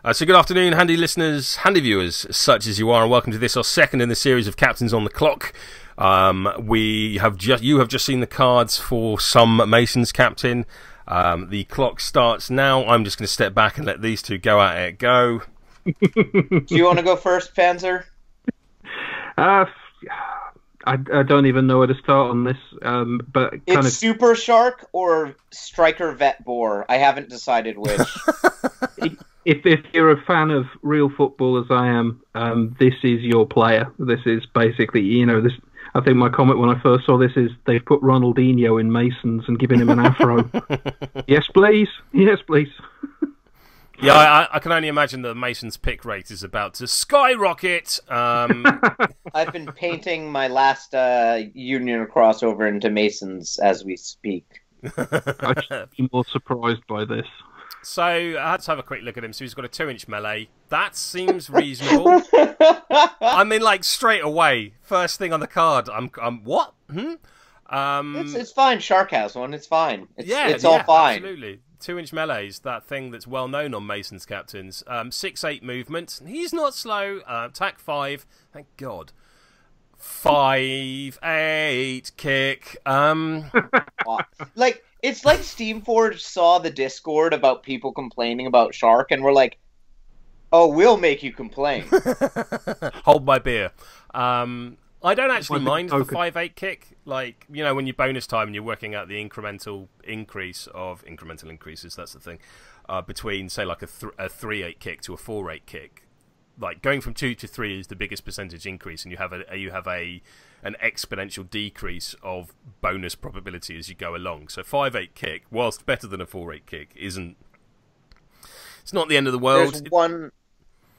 So good afternoon, handy listeners, handy viewers, such as you are, and welcome to this, our second in the series of Captains on the Clock. You have just seen the cards for some Masons captain. The clock starts now. I'm just going to step back and let these two go at it. Go. Do you want to go first, Panzer? I don't even know where to start on this. But it's Super Shark or Striker Vet Boar. I haven't decided which. If you're a fan of real football as I am, this is your player. This is basically, this. I think my comment when I first saw this is they've put Ronaldinho in Masons and given him an afro. Yes, please. Yes, please. Yeah, I can only imagine the Masons pick rate is about to skyrocket. I've been painting my last Union crossover into Masons as we speak. I should be more surprised by this. So I had to have a quick look at him. So he's got a 2-inch melee. That seems reasonable. I mean, like straight away, first thing on the card. I'm what? It's fine. Shark has one. It's fine. It's all fine. Absolutely. 2-inch melee's that thing that's well known on Masons captains. 6'8" movement. He's not slow. Attack 5. Thank God. 5'8" kick. It's like Steamforge saw the Discord about people complaining about Shark, and we're like, "Oh, we'll make you complain." Hold my beer. I don't actually mind the 5'8" kick. Like, when you bonus time and you're working out the incremental increases, that's the thing, between, say, like a 3'8" kick to a 4'8" kick. Like, going from 2 to 3 is the biggest percentage increase, and you have an exponential decrease of bonus probability as you go along. So 5'8" kick, whilst better than a 4'8" kick, it's not the end of the world.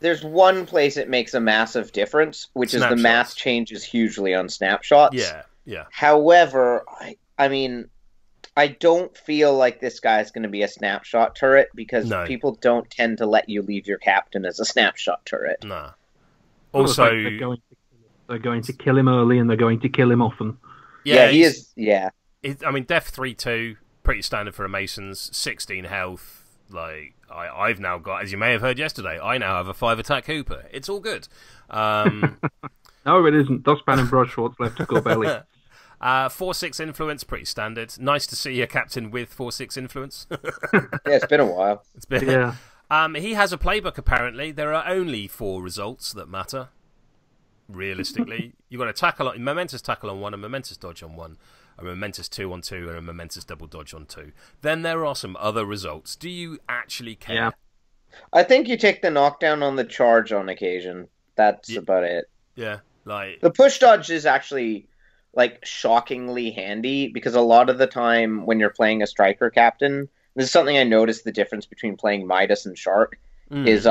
There's one place it makes a massive difference, which is the math changes hugely on snapshots. Yeah. However, I mean, I don't feel like this guy's going to be a snapshot turret because people don't tend to let you leave your captain as a snapshot turret. Nah. Also, they're going to kill him early and they're going to kill him often. Yeah, he is. Yeah. I mean, Def 3-2, pretty standard for a Masons. 16 health. Like, I've now got, as you may have heard yesterday, I now have a 5-attack Hooper. It's all good. No, it isn't. Dustpan and Broadschwartz left to Corbelli. 4-6 influence, pretty standard. Nice to see a captain with 4-6 influence. Yeah, it's been a while. Yeah. He has a playbook, apparently. There are only 4 results that matter, realistically. You've got a momentous tackle on 1, a momentous dodge on 1, a momentous 2 on 2, and a momentous double dodge on 2. Then there are some other results. Do you actually care? Yeah. I think you take the knockdown on the charge on occasion. That's about it. Yeah, like the push dodge is actually shockingly handy because a lot of the time when you're playing a striker captain, this is something I noticed the difference between playing Midas and Shark is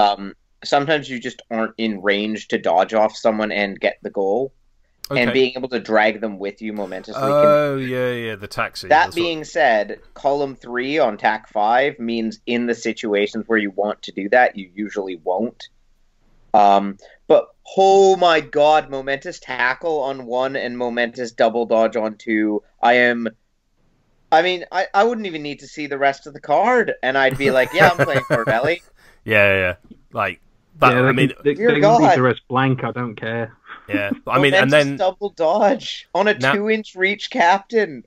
sometimes you just aren't in range to dodge off someone and get the goal. Okay. And being able to drag them with you momentously. Oh, yeah, the taxi. That being said, column 3 on tack 5 means in the situations where you want to do that, you usually won't. But, oh my god, momentous tackle on 1 and momentous double dodge on 2. I wouldn't even need to see the rest of the card, and I'd be like, yeah, I'm playing Corbelli. Yeah. Like, that, yeah, they can leave the rest blank, I don't care. Yeah, and then double dodge on a 2-inch reach captain.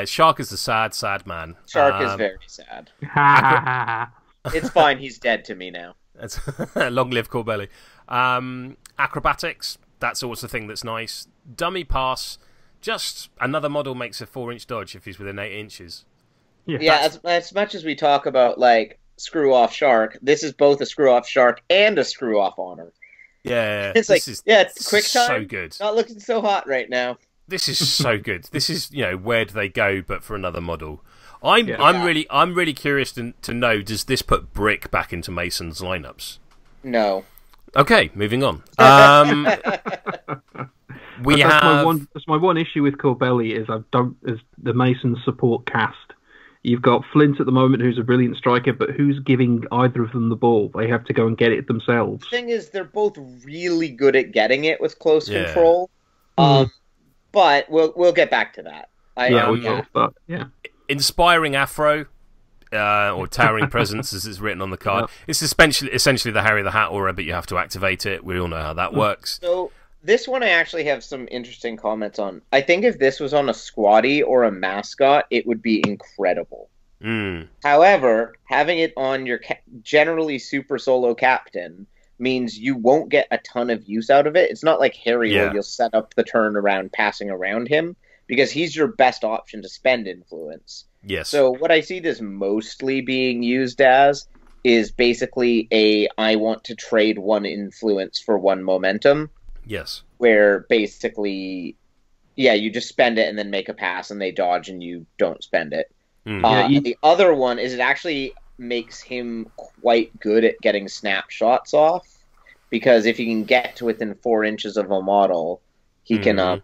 Shark is a sad man. Shark is very sad. It's fine. He's dead to me now. That's long live Corbelli. Acrobatics. That's also a thing that's nice. Dummy pass. Just another model makes a 4-inch dodge if he's within 8 inches. Yeah. As much as we talk about screw off Shark, this is both a screw off Shark and a screw off honor. Yeah, it's it's quick time. So good. Not looking so hot right now. This is so good. This is where do they go but for another model? I'm really curious to know, does this put Brick back into Mason's lineups? No. Okay, moving on. That's my one issue with Corbelli is the Masons support cast. You've got Flint at the moment, who's a brilliant striker, but who's giving either of them the ball? They have to go and get it themselves. The thing is, they're both really good at getting it with close control. But we'll get back to that. Inspiring Afro, or towering presence, as it's written on the card. Yeah. It's essentially the Harry the Hat aura, but you have to activate it. We all know how that works. So this one I actually have some interesting comments on. I think if this was on a squatty or a mascot, it would be incredible. However, having it on your generally super solo captain means you won't get a ton of use out of it. It's not like Harry where you'll set up the turn around passing around him, because he's your best option to spend influence. Yes. So what I see this mostly being used as is basically I want to trade one influence for one momentum. Yes. Where basically, you just spend it and then make a pass and they dodge and you don't spend it. The other one is it actually makes him quite good at getting snapshots off, because if he can get to within 4 inches of a model, he can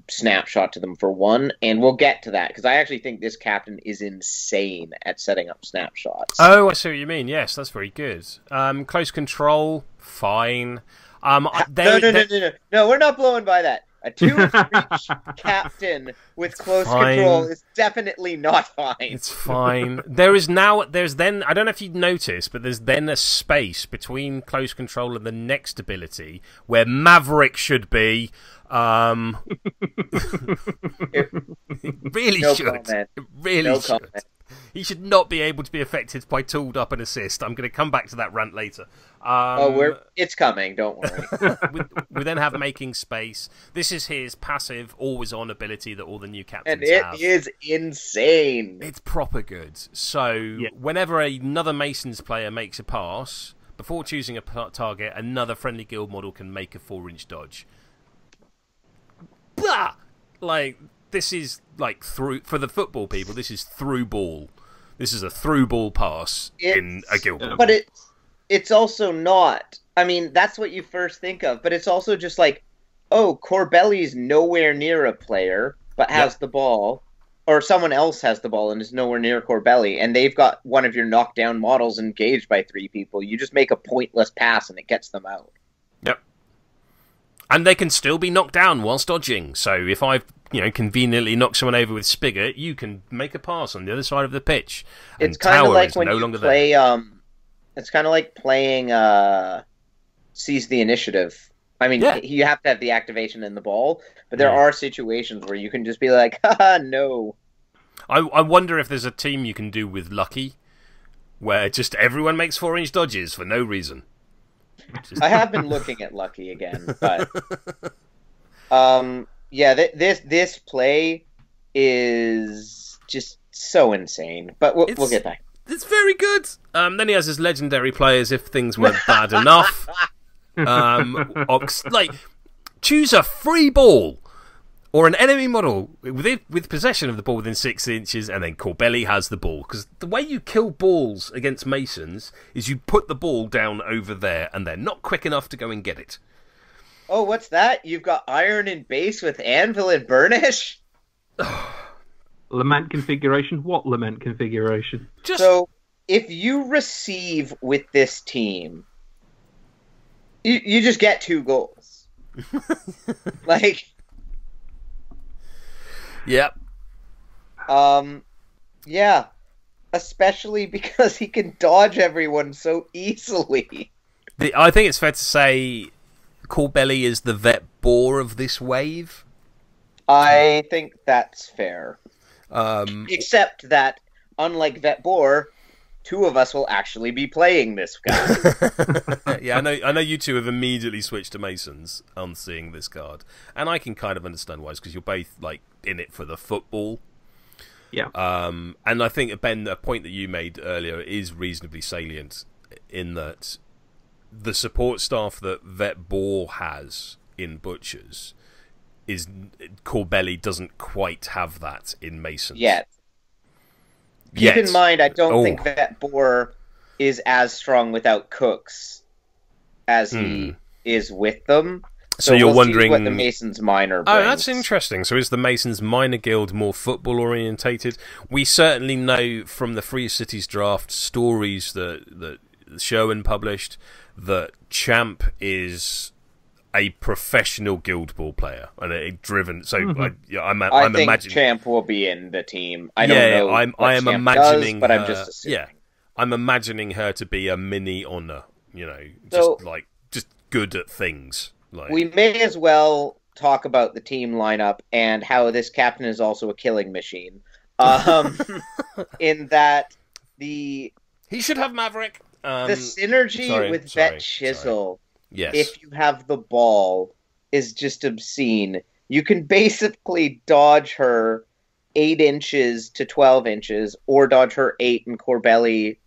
snapshot to them for one, and we'll get to that because I actually think this captain is insane at setting up snapshots. Oh, I see what you mean. Yes, that's very good. Close control, fine. No, we're not blowing by that. A 2-reach captain with close control is definitely not fine. It's fine. There's then, I don't know if you'd noticed, but there's then a space between close control and the next ability where Maverick should be. It really should. Comment. It really should. Comment. He should not be able to be affected by tooled up and assist. I'm going to come back to that rant later. It's coming. Don't worry. we then have making space. This is his passive, always on ability that all the new captains have. And it is insane. It's proper good. So whenever another Masons player makes a pass, before choosing a target, another friendly guild model can make a 4-inch dodge. Blah! Like, this is like through for the football people. This is through ball. This is a through ball pass in a guild. But it's also not. I mean, that's what you first think of. But it's also just like, oh, Corbelli's nowhere near a player, but has the ball, or someone else has the ball and is nowhere near Corbelli, and they've got one of your knockdown models engaged by 3 people. You just make a pointless pass and it gets them out. Yep. And they can still be knocked down whilst dodging. So if I've conveniently knocked someone over with Spigot, you can make a pass on the other side of the pitch. And it's kind of like when no you play. It's kind of like playing Seize the Initiative. I mean, you have to have the activation in the ball, but there are situations where you can just be like, haha, no. I wonder if there's a team you can do with Lucky, where just everyone makes 4-inch dodges for no reason. I have been looking at Lucky again, but this play is just so insane. But we'll get back. It's very good. Then he has his legendary players if things weren't bad enough. Choose a free ball or an enemy model with possession of the ball within 6 inches, and then Corbelli has the ball. Because the way you kill balls against Masons is you put the ball down over there, and they're not quick enough to go and get it. Oh, what's that? You've got Iron and Base with Anvil and Burnish? Lament configuration? What lament configuration? So, if you receive with this team, you just get 2 goals. Yep. Yeah. Especially because he can dodge everyone so easily. I think it's fair to say Corbelli is the vet boar of this wave. I think that's fair. Except that, unlike vet boar, 2 of us will actually be playing this guy. Yeah, I know you 2 have immediately switched to Masons on seeing this card, and I can kind of understand why, because you're both in it for the football. Yeah. And I think, Ben, a point that you made earlier is reasonably salient in that the support staff that Vet Boar has in Butchers is Corbelli doesn't quite have that in Masons. Keep in mind, I don't think Vet Boar is as strong without Cooks as he is with them. So you're wondering what the Masons Minor brings. Oh, that's interesting. So is the Masons Minor Guild more football orientated? We certainly know from the Free Cities draft stories that Sherwin published that Champ is a professional Guild Ball player and a driven. So I'm I think imagining Champ will be in the team. I don't know. I am Champ imagining, does, but her, I'm just assuming. yeah, I'm imagining her to be a mini Honor. You know, just good at things. Like we may as well talk about the team lineup and how this captain is also a killing machine. In that he should have Maverick. The synergy with Vet Chisel, yes, if you have the ball, is just obscene. You can basically dodge her 8 inches to 12 inches, or dodge her 8 and Corbelli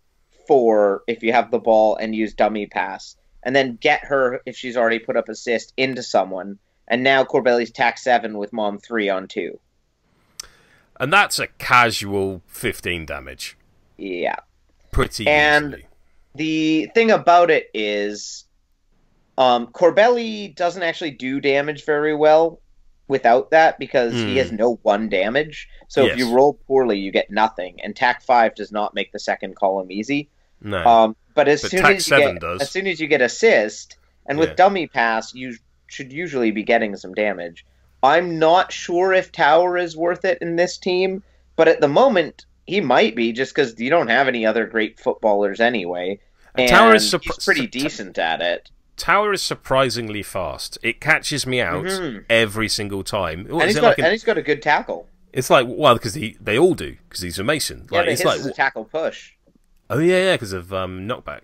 4 if you have the ball and use dummy pass, and then get her, if she's already put up assist, into someone. And now Corbelli's tack 7 with Mom 3 on 2. And that's a casual 15 damage. Yeah. Pretty and easily. The thing about it is Corbelli doesn't actually do damage very well without that because he has no 1 damage. So if you roll poorly, you get nothing. And tack 5 does not make the second column easy. No. But as soon as you get assist, and with dummy pass, you should usually be getting some damage. I'm not sure if Tower is worth it in this team, but at the moment he might be, just because you don't have any other great footballers anyway. And Tower is he's pretty decent at it. Tower is surprisingly fast. It catches me out every single time. And he's got a good tackle. It's like, well, because they all do, because he's a Mason. Yeah, like, but it's his like is a tackle push. Oh yeah, because of knockback.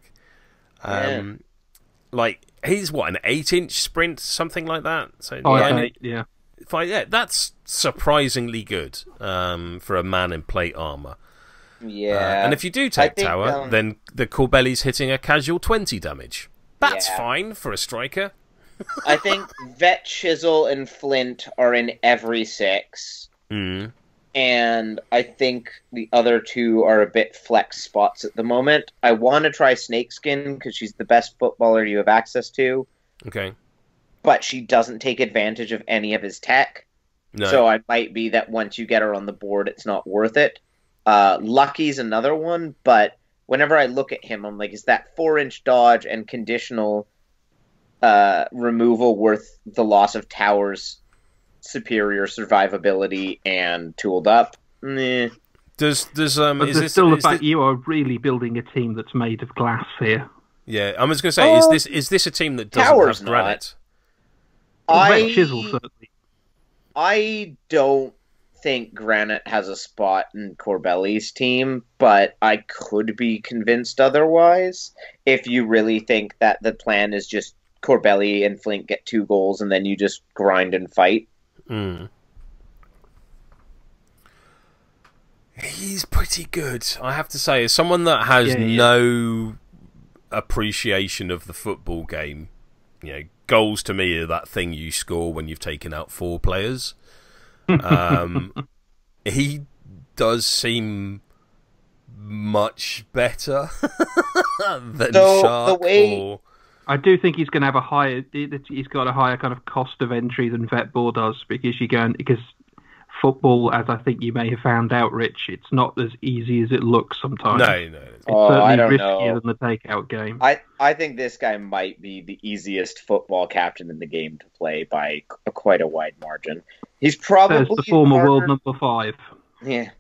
Like he's what, an 8-inch sprint, something like that. So 5'8", yeah. That's surprisingly good for a man in plate armor. Yeah. And if you do take Tower, then the Corbelli's hitting a casual 20 damage. That's fine for a striker. I think Vet, Chisel, and Flint are in every 6. And I think the other 2 are a bit flex spots at the moment. I want to try Snakeskin because she's the best footballer you have access to. Okay. But she doesn't take advantage of any of his tech. No. So it might be that once you get her on the board, it's not worth it. Lucky's another one, but whenever I look at him, I'm like, is that 4-inch dodge and conditional removal worth the loss of Tower's superior survivability and tooled up? Nah. There's still the fact you are really building a team that's made of glass here. Yeah, I was going to say, is this a team that doesn't Tower's have granite? Chisel, certainly. I don't think granite has a spot in Corbelli's team, but I could be convinced otherwise if you really think that the plan is just Corbelli and Flint get 2 goals and then you just grind and fight. He's pretty good, I have to say. As someone that has no appreciation of the football game, you know, goals to me are that thing you score when you've taken out 4 players. He does seem much better than Shark. I do think he's going to have he's got a higher kind of cost of entry than Vetball does, because football, as I think you may have found out, Rich, it's not as easy as it looks sometimes. No. It's certainly riskier than the takeout game. I think this guy might be the easiest football captain in the game to play by quite a wide margin. He's probably the former world number 5. Yeah,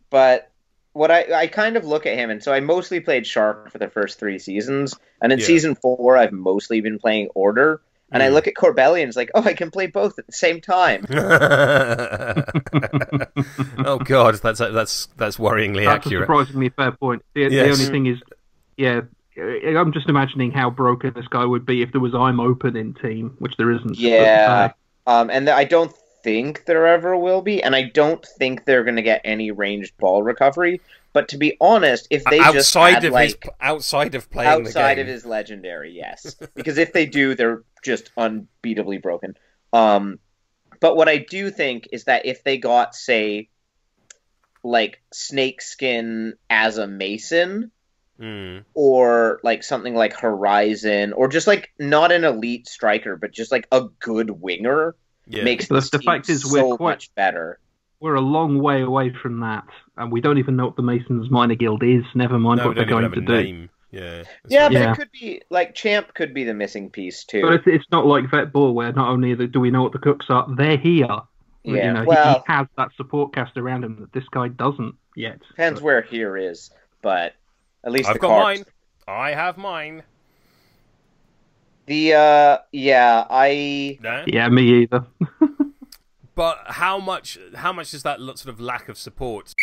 but what I kind of look at him, and so I mostly played Shark for the first 3 seasons, and in season 4 I've mostly been playing Order. And I look at Corbelli and it's like, oh, I can play both at the same time. Oh God, that's worryingly accurate. That's a surprisingly fair point. The only thing is, I'm just imagining how broken this guy would be if there was I'm open in team, which there isn't. Yeah, and I don't think there ever will be, and I don't think they're going to get any ranged ball recovery. But to be honest, if they outside of his legendary, yes, because if they do, they're just unbeatably broken. But what I do think is that if they got, say, like Snakeskin as a Mason, or like something like Horizon, or just like not an elite striker, but just like a good winger, makes the fact is so much better. We're a long way away from that, and we don't even know what the Masons Minor Guild is, never mind what they're going to do. Yeah. Yeah, but Yeah. it could be like Champ could be the missing piece too. But it's not like Vet Ball, where not only do we know what the cooks are, they're here. Yeah, You know, well, he has that support cast around him that this guy doesn't yet. depends where here is, but at least I've the got carbs. mine. I have mine. No? Yeah, me either. But how much is that sort of lack of support